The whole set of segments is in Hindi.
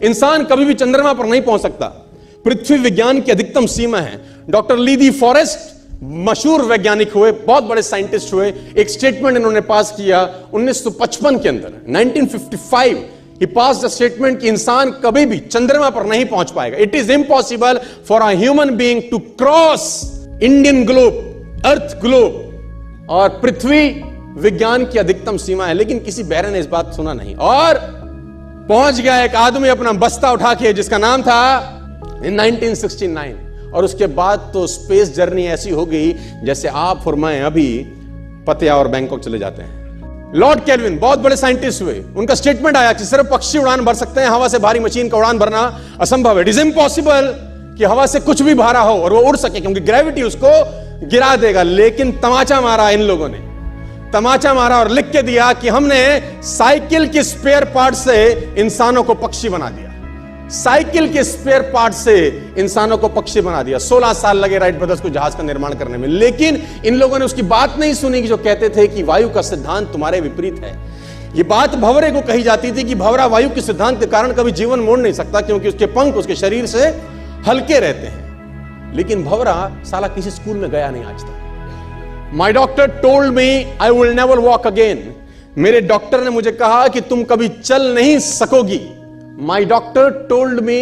इंसान कभी भी चंद्रमा पर नहीं पहुंच सकता। पृथ्वी विज्ञान की अधिकतम सीमा है। डॉक्टर ली दी फॉरेस्ट मशहूर वैज्ञानिक हुए, बहुत बड़े साइंटिस्ट हुए। एक स्टेटमेंट इन्होंने पास किया 1955 के अंदर, 1955 ही पास द स्टेटमेंट कि इंसान कभी भी चंद्रमा पर नहीं पहुंच पाएगा। It is impossible for a human being to cross Indian globe, earth globe, और पृथ्वी विज्ञान की अधिकतम सीमा है। लेकिन किसी बहरे ने इस बात सुना नहीं और पहुंच गया एक आदमी अपना बस्ता उठा के, जिसका नाम था इन 1969। और उसके बाद तो स्पेस जर्नी ऐसी हो गई जैसे आप और मैं अभी पतिया और बैंकॉक चले जाते हैं। लॉर्ड केल्विन बहुत बड़े साइंटिस्ट हुए, उनका स्टेटमेंट आया कि सिर्फ पक्षी उड़ान भर सकते हैं, हवा से भारी मशीन का उड़ान भरना असंभव है। इट इज इम्पॉसिबल कि हवा से कुछ भी भारा हो और वो उड़ सके, क्योंकि ग्रेविटी उसको गिरा देगा। लेकिन तमाचा मारा इन लोगों ने, तमाचा मारा और लिख के दिया कि हमने साइकिल के स्पेयर पार्ट से इंसानों को पक्षी बना दिया। साइकिल के स्पेयर पार्ट से इंसानों को पक्षी बना दिया। 16 साल लगे राइट ब्रदर्स को जहाज का निर्माण करने में। लेकिन इन लोगों ने उसकी बात नहीं सुनी कि जो कहते थे कि वायु का सिद्धांत तुम्हारे विपरीत है। यह बात भंवरे को कही जाती थी कि भंवरा वायु के सिद्धांत के कारण कभी जीवन मोड़ नहीं सकता, क्योंकि उसके पंख उसके शरीर से हल्के रहते हैं। लेकिन भंवरा साला किसी स्कूल में गया नहीं आज तक। माई doctor told me I will never walk again. मेरे डॉक्टर ने मुझे कहा कि तुम कभी चल नहीं सकोगी। My doctor told me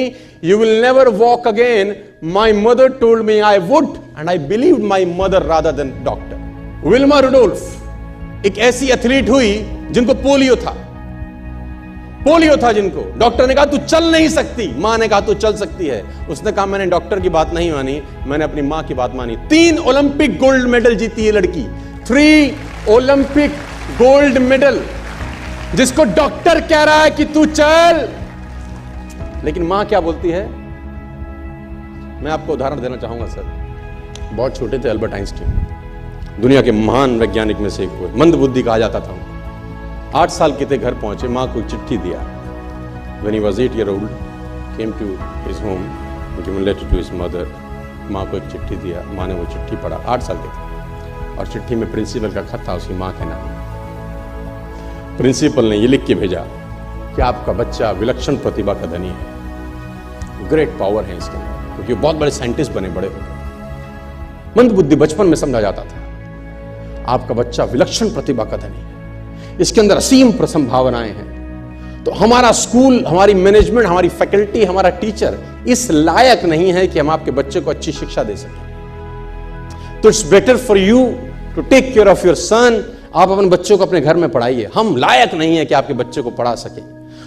you will never walk again. My mother told me I would, and I believed my mother rather than doctor. Wilma Rudolph एक ऐसी एथलीट हुई जिनको पोलियो था, जिनको डॉक्टर ने कहा तू चल नहीं सकती, मां ने कहा तू चल सकती है। उसने कहा मैंने डॉक्टर की बात नहीं मानी, मैंने अपनी मां की बात मानी। 3 ओलंपिक गोल्ड मेडल जीती ये लड़की, 3 ओलंपिक गोल्ड मेडल, जिसको डॉक्टर कह रहा है कि तू चल। लेकिन मां क्या बोलती है? मैं आपको उदाहरण देना चाहूंगा सर। बहुत छोटे थे अल्बर्ट आइंस्टीन, दुनिया के महान वैज्ञानिक में से एक हुए, मंद बुद्धि कहा जाता था। 8 साल के थे, घर पहुंचे, मां को चिट्ठी दिया। When he was 8 years old, came to his home, given a letter to his mother. मां को एक चिट्ठी दिया, मां ने वो चिट्ठी पढ़ा। 8 साल के थे और चिट्ठी में प्रिंसिपल का खत था उसकी मां के नाम। प्रिंसिपल ने ये लिख के भेजा कि आपका बच्चा विलक्षण प्रतिभा का धनी है, ग्रेट पावर है इसके अंदर, क्योंकि बहुत बड़े साइंटिस्ट बने, बड़े हो गए। मंद बुद्धि बचपन में समझा जाता था। आपका बच्चा विलक्षण प्रतिभा का धनी है, इसके अंदर असीम संभावनाएं हैं। तो हमारा स्कूल, हमारी मैनेजमेंट, हमारी फैकल्टी, हमारा टीचर इस लायक नहीं है कि हम आपके बच्चे को अच्छी शिक्षा दे सकें। तो it's better for you to take care of your son. आप अपने बच्चों को अपने घर में पढ़ाइए, हम लायक नहीं है कि आपके बच्चे को पढ़ा सके।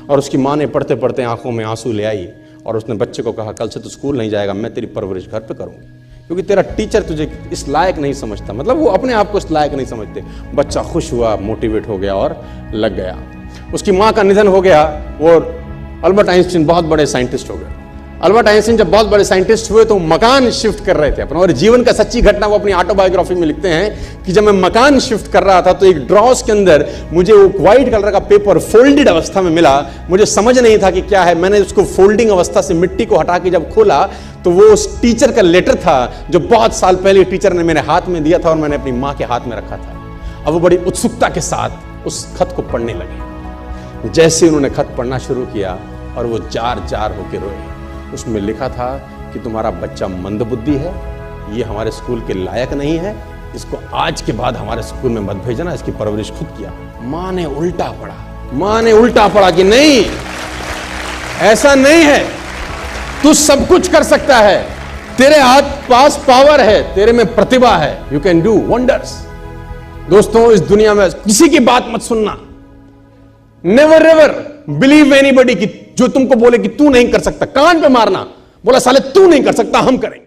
और उसकी मां ने पढ़ते पढ़ते आंखों में आंसू ले आई और उसने बच्चे को कहा कल से तो स्कूल नहीं जाएगा, मैं तेरी परवरिश घर पे करूंगी, क्योंकि तेरा टीचर तुझे इस लायक नहीं समझता। मतलब वो अपने आप को इस लायक नहीं समझते। बच्चा खुश हुआ, मोटिवेट हो गया और लग गया। उसकी मां का निधन हो गया। वो अल्बर्ट आइंस्टीन बहुत बड़े साइंटिस्ट हो गए। अल्बर्ट आइंस्टीन जब बहुत बड़े साइंटिस्ट हुए तो मकान शिफ्ट कर रहे थे अपना, और जीवन का सच्ची घटना वो अपनी ऑटोबायोग्राफी में लिखते हैं कि जब मैं मकान शिफ्ट कर रहा था तो एक ड्रॉस के अंदर मुझे वो व्हाइट कलर का पेपर फोल्डेड अवस्था में मिला। मुझे समझ नहीं था कि क्या है। मैंने उसको फोल्डिंग अवस्था से मिट्टी को हटा के जब खोला तो वो उस टीचर का लेटर था जो बहुत साल पहले टीचर ने मेरे हाथ में दिया था और मैंने अपनी मां के हाथ में रखा था। अब वो बड़ी उत्सुकता के साथ उस खत को पढ़ने लगे। जैसे उन्होंने खत पढ़ना शुरू किया और वो जार जार होकर रोए। उसमें लिखा था कि तुम्हारा बच्चा मंदबुद्धि है, ये हमारे स्कूल के लायक नहीं है, इसको आज के बाद हमारे स्कूल में मत भेजना, इसकी परवरिश खुद किया। मां ने उल्टा पढ़ा, मां ने उल्टा पढ़ा कि नहीं, ऐसा नहीं है, तू सब कुछ कर सकता है, तेरे हाथ पास पावर है, तेरे में प्रतिभा है, यू कैन डू वंडर्स। दोस्तों, इस दुनिया में किसी की बात मत सुनना। नेवर एवर बिलीव एनीबॉडी कि जो तुमको बोले कि तू नहीं कर सकता, कान पे मारना, बोला साले तू नहीं कर सकता, हम करेंगे।